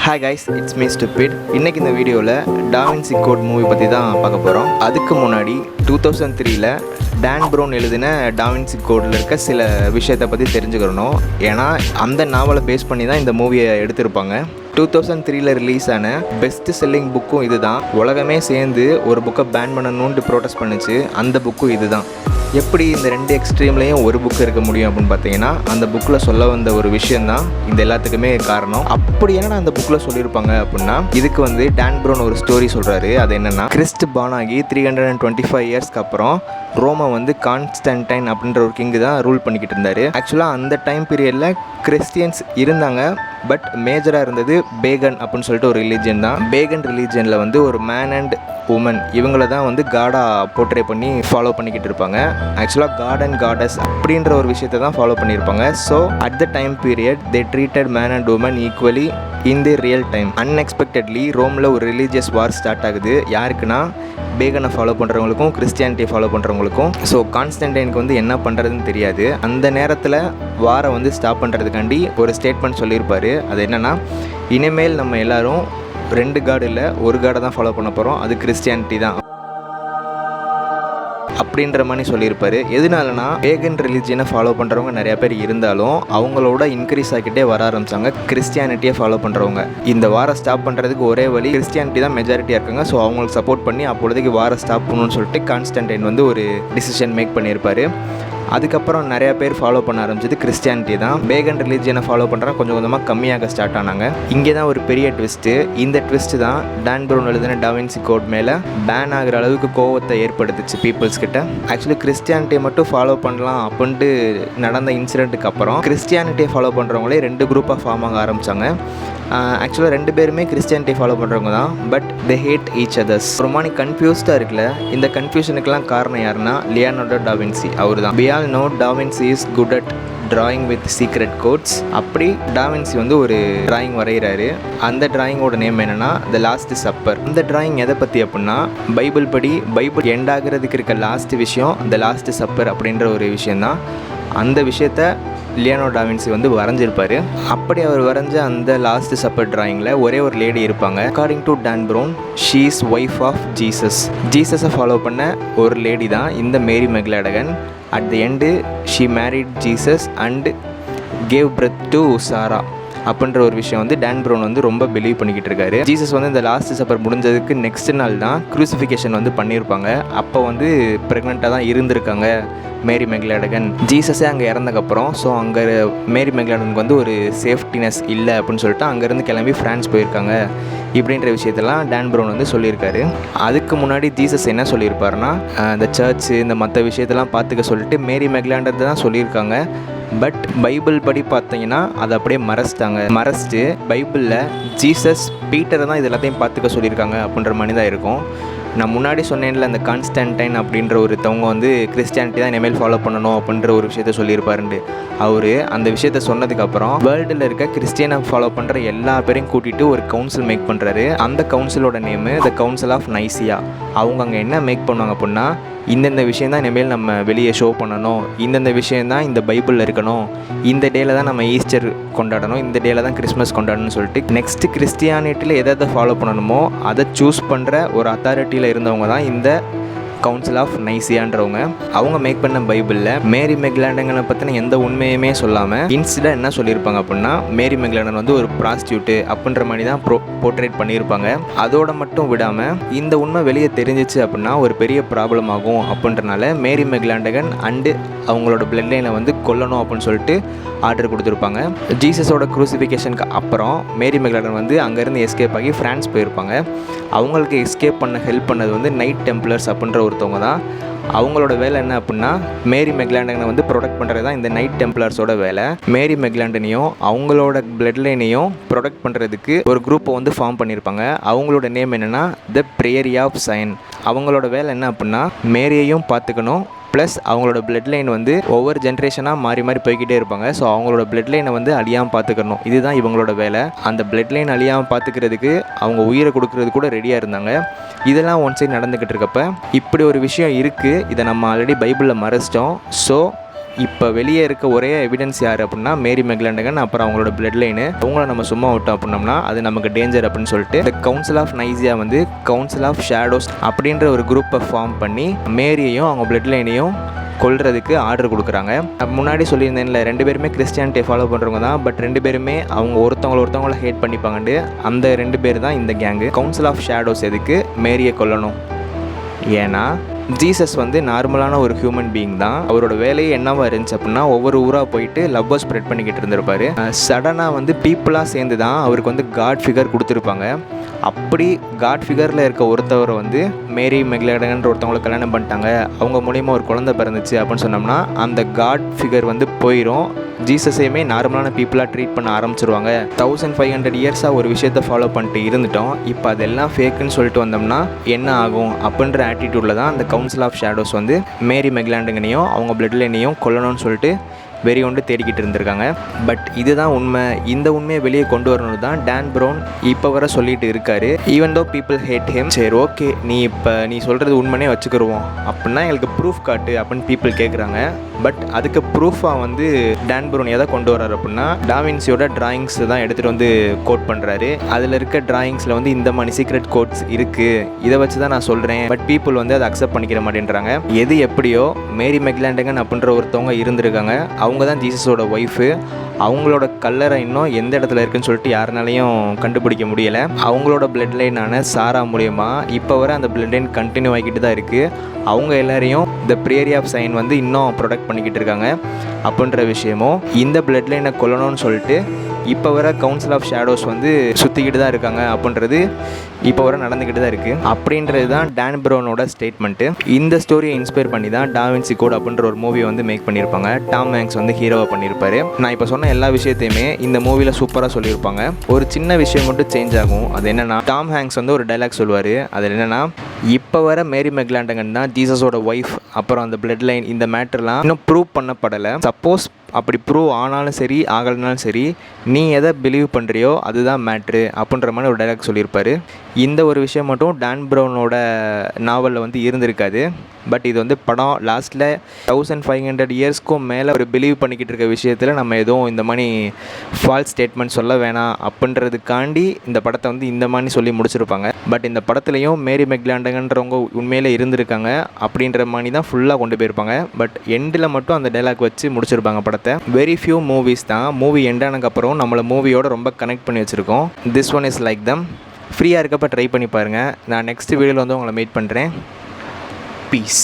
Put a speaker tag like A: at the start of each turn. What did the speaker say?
A: Hi guys, it's me stupid. இன்றைக்கி இந்த வீடியோவில் டாவின்சி கோட் மூவி பற்றி தான் பார்க்க போகிறோம். அதுக்கு முன்னாடி 2003 டான் ப்ரௌன் எழுதின டாவின்சி கோடில் இருக்க சில விஷயத்தை பற்றி தெரிஞ்சுக்கிறணும். ஏன்னா அந்த நாவலை பேஸ் பண்ணி தான் இந்த மூவியை எடுத்திருப்பாங்க. 2003 ரிலீஸ் ஆன பெஸ்ட் செல்லிங் புக்கும் இது தான். உலகமே சேர்ந்து ஒரு புக்கை பேன் பண்ணணுன்ட்டு ப்ரோட்டஸ்ட் பண்ணிச்சு. அந்த புக்கும் இது தான். எப்படி இந்த ரெண்டு எக்ஸ்ட்ரீம்லேயும் ஒரு புக் இருக்க முடியும் அப்படின்னு பார்த்தீங்கன்னா, அந்த புக்கில் சொல்ல வந்த ஒரு விஷயந்தான் இந்த எல்லாத்துக்குமே காரணம். அப்படி என்னன்னா அந்த புக்கில் சொல்லியிருப்பாங்க அப்படின்னா, இதுக்கு டான் ப்ரௌன் ஒரு ஸ்டோரி சொல்கிறாரு. அது என்னென்னா, கிறிஸ்ட் பானாகி 325 இயர்ஸ்க்கு அப்புறம் ரோமை கான்ஸ்டன்டைன் அப்படின்ற ஒரு கிங்கு தான் ரூல் பண்ணிக்கிட்டு இருந்தார். ஆக்சுவலாக அந்த டைம் பீரியடில் கிறிஸ்டியன்ஸ் இருந்தாங்க, பட் மேஜராக இருந்தது பேகன் அப்படின்னு சொல்லிட்டு ஒரு ரிலீஜன் தான். பேகன் ரிலீஜனில் ஒரு மேன் அண்ட் உமன் இவங்கள தான் காடாக போர்ட்ரே பண்ணி ஃபாலோ பண்ணிக்கிட்டு இருப்பாங்க. ஆக்சுவலாக காட் அண்ட் காடஸ் அப்படின்ற ஒரு விஷயத்தை தான் ஃபாலோ பண்ணியிருப்பாங்க. So at the time period they treated man and woman equally in the real time. Unexpectedly ரோமில் ஒரு ரிலீஜியஸ் வார் ஸ்டார்ட் ஆகுது. யாருக்குன்னா, பேகனை ஃபாலோ பண்ணுறவங்களுக்கும் கிறிஸ்டியானிட்டியை ஃபாலோ பண்ணுறவங்களுக்கும். ஸோ கான்ஸ்டன்டைனுக்கு என்ன பண்ணுறதுன்னு தெரியாது. அந்த நேரத்தில் வாரை ஸ்டாப் பண்ணுறதுக்காண்டி ஒரு ஸ்டேட்மெண்ட் சொல்லியிருப்பார். அது என்னென்னா, இனிமேல் நம்ம எல்லோரும் 2 காடு இல்லை, ஒரு காடை தான் ஃபாலோ பண்ண போகிறோம், அது கிறிஸ்டியானிட்டி தான் அப்படின்ற மாதிரி சொல்லியிருப்பார். எதனாலனா, பேகன் ரிலீஜியனை ஃபாலோ பண்ணுறவங்க நிறையா பேர் இருந்தாலும் அவங்களோட இன்க்ரீஸ் ஆகிக்கிட்டே வர ஆரம்பித்தாங்க கிறிஸ்டியானிட்டியை ஃபாலோ பண்ணுறவங்க. இந்த வாரை ஸ்டாப் பண்ணுறதுக்கு ஒரே வழி, கிறிஸ்டியானிட்டி தான் மெஜாரிட்டியாக இருக்காங்க. ஸோ அவங்களுக்கு சப்போர்ட் பண்ணி அப்பொழுதுக்கு வாரை ஸ்டாப் பண்ணணும்னு சொல்லிட்டு கான்ஸ்டன்டைன் ஒரு டிசிஷன் மேக் பண்ணியிருப்பார். அதுக்கப்புறம் நிறையா பேர் ஃபாலோ பண்ண ஆரம்பிச்சது கிறிஸ்டியானிட்டி தான். பேகன் ரிலீஜியனை ஃபாலோ பண்ணுறா கொஞ்சம் கொஞ்சமாக கம்மியாக ஸ்டார்ட் ஆனாங்க. இங்கே தான் ஒரு பெரிய ட்விஸ்ட்டு. இந்த ட்விஸ்ட்டு தான் டான் ப்ரௌன் எழுதின டாவின்சி கோட் மேலே பேன் ஆகிற அளவுக்கு கோவத்தை ஏற்படுத்துச்சு பீப்புள்ஸ் கிட்ட. ஆக்சுவலி கிறிஸ்டியானிட்டியை மட்டும் ஃபாலோ பண்ணலாம் அப்படின்ட்டு நடந்த இன்சிடென்ட்டுக்கு அப்புறம் கிறிஸ்டியானிட்டியை ஃபாலோ பண்ணுறவங்களே 2 குரூப்பாக ஃபார்ம் ஆக ஆரம்பித்தாங்க. ஆக்சுவலாக 2 பேருமே கிறிஸ்டியானிட்டி ஃபாலோ பண்ணுறவங்க தான், but they hate each others. ஒரு மாதிரி கன்ஃபியூஸ்டாக இருக்குல்ல. இந்த கன்ஃபியூஷனுக்கெல்லாம் காரணம் யாருன்னா, லியோனார்டோ டாவின்சி. அவர் தான். We all know da Vinci is good at drawing with secret codes. அப்படி டாவின்சி ஒரு ட்ராயிங் வரைகிறாரு. அந்த ட்ராயிங்கோட நேம் என்னென்னா த லாஸ்ட் சப்பர். அந்த ட்ராயிங் எதை பற்றி அப்படின்னா, பைபிள் படி பைபிள் எண்ட் ஆகிறதுக்கு இருக்க லாஸ்ட் விஷயம் த லாஸ்ட் சப்பர் அப்படின்ற ஒரு விஷயந்தான். அந்த விஷயத்த லியோனார்டோ டாவின்சி வரைஞ்சிருப்பார். அப்படி அவர் வரைஞ்ச அந்த லாஸ்ட் சப்பர் ட்ராயிங்கில் ஒரே ஒரு லேடி இருப்பாங்க. According to Dan Brown, she is wife of Jesus. ஜீசஸை ஃபாலோ பண்ண ஒரு லேடி தான் இந்த Mary Magdalene. At the end she married Jesus and gave birth to Sarah அப்படின்ற ஒரு விஷயம் டான் ப்ரௌன் ரொம்ப பிலீவ் பண்ணிக்கிட்டு இருக்காரு. ஜீசஸ் இந்த லாஸ்ட் சப்பர் முடிஞ்சதுக்கு நெக்ஸ்ட் நாள் தான் க்ரூசிஃபிகேஷன் பண்ணியிருப்பாங்க. அப்போ ப்ரெக்னெண்ட்டாக தான் இருந்திருக்காங்க மேரி மெக்லாடகன். ஜீசஸே அங்கே இறந்தக்கப்புறம் ஸோ அங்கே மேரி மெக்லாடனுக்கு ஒரு சேஃப்டினஸ் இல்லை அப்படின்னு சொல்லிட்டு அங்கேருந்து கிளம்பி ஃப்ரான்ஸ் போயிருக்காங்க. இப்படின்ற விஷயத்தெல்லாம் டான் ப்ரௌன் சொல்லியிருக்காரு. அதுக்கு முன்னாடி ஜீசஸ் என்ன சொல்லியிருப்பாருன்னா, இந்த சர்ச்சு இந்த மற்ற விஷயத்தெல்லாம் பார்த்துக்க சொல்லிட்டு மேரி மெக்லாண்டர் தான் சொல்லியிருக்காங்க. பட் பைபிள் படி பார்த்தீங்கன்னா அதை அப்படியே மறைச்சிட்டு பைபிளில் ஜீசஸ் பீட்டரை தான் இது எல்லாத்தையும் பார்த்துக்க சொல்லியிருக்காங்க அப்படின்ற மாதிரி தான் இருக்கும். நான் முன்னாடி சொன்னேன்ல, அந்த கான்ஸ்டன்டைன் அப்படின்ற ஒருத்தவங்க கிறிஸ்டியானிட்டி தான் இனிமேல் ஃபாலோ பண்ணணும் அப்படின்ற ஒரு விஷயத்த சொல்லியிருப்பாருண்டு. அவர் அந்த விஷயத்த சொன்னதுக்கப்புறம் வேர்ல்டில் இருக்க கிறிஸ்டியனை ஃபாலோ பண்ணுற எல்லா பேரையும் கூட்டிகிட்டு ஒரு கவுன்சில் மேக் பண்ணுறாரு. அந்த கவுன்சிலோட name the council of Nicaea. அவங்க அங்கே என்ன மேக் பண்ணுவாங்க அப்படின்னா, இந்தந்த விஷயம் தான் இனிமேல் நம்ம வெளியே ஷோ பண்ணணும், இந்தந்த விஷயந்தான் இந்த பைபிளில் இருக்கணும், இந்த டேயில் தான் நம்ம ஈஸ்டர் கொண்டாடணும், இந்த டேயில் தான் கிறிஸ்மஸ் கொண்டாடணும்னு சொல்லிட்டு நெக்ஸ்ட்டு கிறிஸ்டியானிட்டியில் எதை ஃபாலோ பண்ணணுமோ அதை சூஸ் பண்ணுற ஒரு அத்தாரிட்டியில் இருந்தவங்க தான் இந்த கவுன்சில் ஆஃப் நைசியான்றவங்க. அவங்க மேக் பண்ண பைபிளில் மேரி மெக்லாடனை பற்றின எந்த உண்மையுமே சொல்லாமல் இன்ஸ்டன்ட் என்ன சொல்லியிருப்பாங்க அப்படின்னா, மேரி மெக்லாடன் ஒரு ப்ராஸ்டியூட்டு அப்படின்ற மாதிரி தான் போர்ட்ரேட் பண்ணியிருப்பாங்க. அதோட மட்டும் விடாமல் இந்த உண்மை வெளியே தெரிஞ்சிச்சு அப்படின்னா ஒரு பெரிய ப்ராப்ளம் ஆகும் அப்படின்றனால மேரி மெக்லாடகன் அண்டு அவங்களோட பிளட் லைனை கொல்லணும் அப்படின்னு சொல்லிட்டு ஆர்டர் கொடுத்துருப்பாங்க. ஜீசஸோட க்ரூசிஃபிகேஷனுக்கு அப்புறம் மேரி மெக்லாடன் அங்கேருந்து எஸ்கேப் ஆகி ஃப்ரான்ஸ் போயிருப்பாங்க. அவங்களுக்கு எஸ்கேப் பண்ண ஹெல்ப் பண்ணது நைட் டெம்ப்ளர்ஸ் அப்படின்ற ஒருத்தவங்க தான். அவங்களோட வேலை என்ன அப்படின்னா, மேரி மெக்லாண்டனை ப்ரொடெக்ட் பண்ணுறது தான் இந்த நைட் டெம்ப்ளர்ஸோட வேலை. மேரி மெக்லாண்டனையும் அவங்களோட பிளட் லைனையும் ப்ரொடெக்ட் பண்ணுறதுக்கு ஒரு குரூப்பை ஃபார்ம் பண்ணியிருப்பாங்க. அவங்களோட நேம் என்னென்னா த பிரேயரி ஆஃப் சைன். அவங்களோட வேலை என்ன அப்படின்னா, மேரியையும் பார்த்துக்கணும், ப்ளஸ் அவங்களோட பிளட் லைன் ஒவ்வொரு ஜென்ரேஷனாக மாறி போய்கிட்டே இருப்பாங்க. ஸோ அவங்களோட பிளட் லைனை அழியாமல் பார்த்துக்கணும். இதுதான் இவங்களோட வேலை. அந்த பிளட் லைன் அழியாமல் பார்த்துக்கிறதுக்கு அவங்க உயிரை கொடுக்கறது கூட ரெடியாக இருந்தாங்க. இதெல்லாம் ஒன் சைடு நடந்துக்கிட்டு இருக்கப்ப இப்படி ஒரு விஷயம் இருக்குது, இதை நம்ம ஆல்ரெடி பைபிளில் மறைச்சிட்டோம். ஸோ இப்போ வெளியே இருக்க ஒரே எவிடன்ஸ் யார் அப்படின்னா மேரி மெக்லாண்டகன், அப்புறம் அவங்களோட பிளட் லைனு. அவங்கள நம்ம சும்மா விட்டோம் அப்படின்னோம்னா அது நமக்கு டேஞ்சர் அப்படின்னு சொல்லிட்டு இந்த கவுன்சில் ஆஃப் நைசியா வந்து கவுன்சில் ஆஃப் ஷேடோஸ் அப்படின்ற ஒரு குரூப்பை ஃபார்ம் பண்ணி மேரியையும் அவங்க பிளட் லைனையும் கொல்றதுக்கு ஆர்டர் கொடுக்குறாங்க. முன்னாடி சொல்லியிருந்தேன்ல, 2 பேருமே கிறிஸ்டியானிட்டியை ஃபாலோ பண்ணுறவங்க தான். பட் 2 பேருமே அவங்க ஒருத்தவங்கள ஹேட் பண்ணிப்பாங்கண்டு அந்த 2 பேர் தான் இந்த கேங்கு. கவுன்சில் ஆஃப் ஷேடோஸ் எதுக்கு மேரியை கொல்லணும்? ஏன்னா ஜீசஸ் வந்து நார்மலான ஒரு ஹியூமன் பீயிங் தான். அவரோட வேலையே என்னவா இருந்துச்சு அப்படின்னா ஒவ்வொரு ஊராக போயிட்டு லவ்வை ஸ்ப்ரெட் பண்ணிக்கிட்டு இருந்திருப்பாரு. சடனாக வந்து பீப்புளாக சேர்ந்து தான் அவருக்கு வந்து காட் ஃபிகர் கொடுத்துருப்பாங்க. அப்படி காட் ஃபிகரில் இருக்க ஒருத்தவரை வந்து மேரி மெக்லாண்டகன்ற ஒருத்தவங்களை கல்யாணம் பண்ணிட்டாங்க, அவங்க மூலிமா ஒரு குழந்தை பிறந்துச்சு அப்படின்னு சொன்னோம்னா அந்த காட் ஃபிகர் வந்து போயிடும். ஜீசஸையுமே நார்மலான பீப்புளாக ட்ரீட் பண்ண ஆரம்பிச்சிருவாங்க. 1500 இயர்ஸாக ஒரு விஷயத்தை ஃபாலோ பண்ணிட்டு இருந்துட்டோம், இப்போ அதெல்லாம் ஃபேக்குன்னு சொல்லிட்டு வந்தோம்னா என்ன ஆகும் அப்படின்ற ஆட்டிடியூடில் தான் அந்த கவுன்சில் ஆஃப் ஷேடோஸ் வந்து மேரி மெக்லாண்டகனையும் அவங்க பிளட் லைனையும் கொல்லணும்னு சொல்லிட்டு வெறி கொண்டு தேடிக்கிட்டு இருந்திருக்காங்க. பட் இதுதான் உண்மை. இந்த உண்மையை வெளியே கொண்டு வரணும் தான் டான் ப்ரவுன் இப்போ வர சொல்லிட்டு இருக்காரு. Even though people hate him. சரி ஓகே, நீ சொல்கிறது உண்மைனே வச்சுக்கிடுவோம் அப்படின்னா எங்களுக்கு ப்ரூஃப் காட்டு அப்படின்னு பீப்புள் கேட்குறாங்க. பட் அதுக்கு ப்ரூஃபாக வந்து டான் ப்ரவுன் எதை கொண்டு வர்றாரு அப்படின்னா டாவின்சியோட டிராயிங்ஸ் தான் எடுத்துகிட்டு வந்து கோட் பண்ணுறாரு. அதில் இருக்க டிராயிங்ஸில் வந்து இந்த மாதிரி சீக்ரெட் கோட்ஸ் இருக்குது, இதை வச்சு தான் நான் சொல்கிறேன். பட் பீப்புள் வந்து அதை அக்செப்ட் பண்ணிக்கிற மாட்டேன்றாங்க. எது எப்படியோ மேரி மெக்லாண்டகன் அப்படின்ற ஒருத்தவங்க இருந்திருக்காங்க. அவங்க தான் ஜீசஸோட ஒய்ஃபு. அவங்களோட கல்லறை இன்னும் எந்த இடத்துல இருக்குன்னு சொல்லிட்டு யாருனாலையும் கண்டுபிடிக்க முடியலை. அவங்களோட பிளட் லைனான சாரா மூலயமா இப்போ வர அந்த பிளட் லைன் கண்டினியூ ஆகிக்கிட்டு தான் இருக்குது. அவங்க எல்லாரையும் இந்த ப்ரேயரி ஆஃப் சைன் வந்து இன்னும் ப்ரொடெக்ட் பண்ணிக்கிட்டு இருக்காங்க அப்படின்ற விஷயமும், இந்த பிளட் லைனை கொல்லணும்னு சொல்லிட்டு இப்போ வர கவுன்சில் ஆஃப் ஷேடோஸ் வந்து சுற்றிக்கிட்டு தான் இருக்காங்க அப்படின்றது இப்போ வர நடந்துக்கிட்டு தான் இருக்குது. அப்படின்றது தான் டான் ப்ரவுனோட ஸ்டேட்மெண்ட்டு. இந்த ஸ்டோரியை இன்ஸ்பயர் பண்ணி தான் டாவின்சி கோட் அப்படின்ற ஒரு மூவியை வந்து மேக் பண்ணியிருப்பாங்க. டாம் ஹேங்க்ஸ் வந்து ஹீரோவாக பண்ணியிருப்பாரு. நான் இப்போ சொன்ன எல்லா விஷயத்தையுமே இந்த மூவியில் சூப்பராக சொல்லியிருப்பாங்க. ஒரு சின்ன விஷயம் மட்டும் சேஞ்ச் ஆகும். அது என்னென்னா, டாம் ஹேங்க்ஸ் வந்து ஒரு டைலாக் சொல்லுவார். அது என்னென்னா, இப்போ வர மேரி மெக்லாண்டகன் தான் ஜீசஸோட ஒய்ஃப், அப்புறம் அந்த பிளட் லைன், இந்த மேட்டர்லாம் இன்னும் ப்ரூவ் பண்ணப்படலை. சப்போஸ் அப்படி ப்ரூவ் ஆனாலும் சரி ஆகலைனாலும் சரி, நீ எதை பிலீவ் பண்ணுறியோ அதுதான் மேட்ரு அப்படின்ற மாதிரி ஒரு டைலாக் சொல்லியிருப்பார். இந்த ஒரு விஷயம் மட்டும் டான் ப்ரவுனோட நாவலில் வந்து இருந்திருக்காது. பட் இது வந்து படம் லாஸ்ட்டில் 1500 இயர்ஸ்க்கும் மேலே ஒரு பிலீவ் பண்ணிக்கிட்டு இருக்க விஷயத்தில் நம்ம எதுவும் இந்த மாதிரி ஃபால்ஸ் ஸ்டேட்மெண்ட் சொல்ல வேணாம் அப்படின்றதுக்காண்டி இந்த படத்தை வந்து இந்த மாதிரி சொல்லி முடிச்சிருப்பாங்க. பட் இந்த படத்துலையும் மேரி மெக்லாண்டகன்றவங்க உண்மையிலே இருந்திருக்காங்க அப்படின்ற மாதிரி தான் ஃபுல்லாக கொண்டு போயிருப்பாங்க. பட் எண்டில் மட்டும் அந்த டைலாக் வச்சு முடிச்சிருப்பாங்க படத்தை. வெரி ஃபியூ மூவிஸ் தான் மூவி எண்டானதுக்கப்புறம் நம்மளை மூவியோட ரொம்ப கனெக்ட் பண்ணி வச்சுருக்கோம். திஸ் ஒன் இஸ் லைக் தம். ஃப்ரீயாக இருக்கப்போ ட்ரை பண்ணி பாருங்கள். நான் நெக்ஸ்ட் வீடியோவில் வந்து உங்களை மீட் பண்ணுறேன். பீஸ்.